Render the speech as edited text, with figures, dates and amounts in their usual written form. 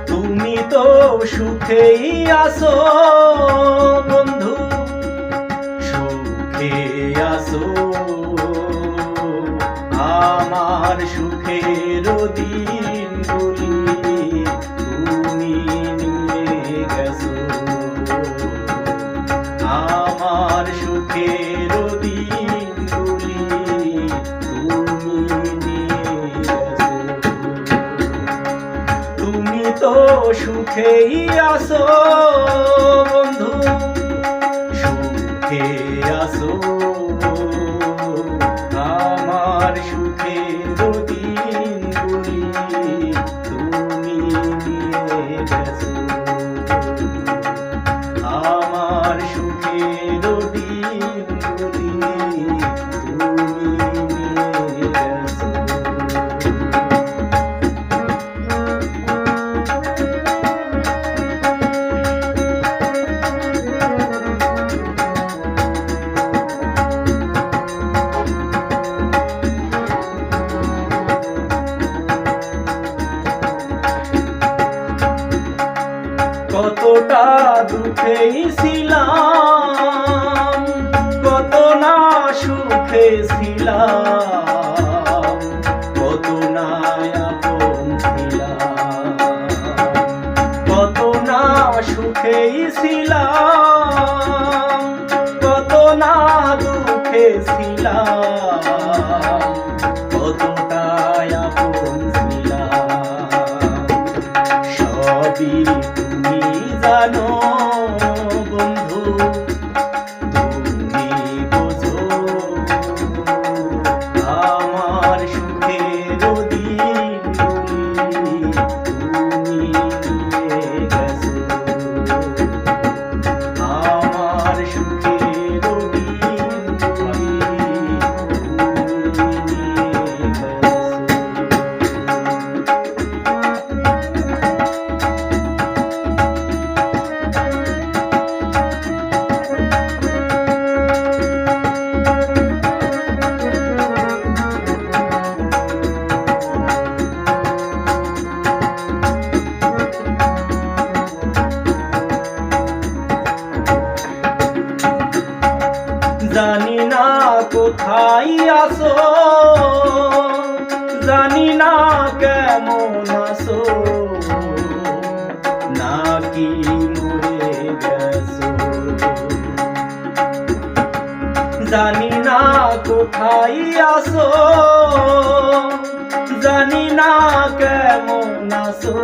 তুমি তো সুখেই আছো বন্ধু, সুখে আছো। আমার সুখের দিনগুলি তুমি নিয়ে গেছো, আমার সুখের দিনগুলি তুমি নিয়ে গেছো। তুমি তো সুখেই আছো বন্ধু, সুখে আছো। আমার সুখের দিনগুলি তুমি নিয়ে গেছো, আমার সুখের দিনগুলি তুমি নিয়ে গেছো। কতটা দুঃখেই ছিলাম, কত না সুখে ছিলাম, কত না আপন ছিলাম, কত না সুখেই ছিলাম, কত না দুঃখে ছিলাম, কতটা আপন ছিলাম। সবই তুমি জানো বন্ধু, তুমি বোঝো। আমার সুখের দিনগুলি তুমি নিয়ে গেছো, আমার সুখের দিনগুলি তুমি নিয়ে গেছো। জানি না কোথায় আছো, জানি না কেমন আছো, নাকি মরে গেছো। জানি না কোথায় আছো, জানি না কেমন আছো,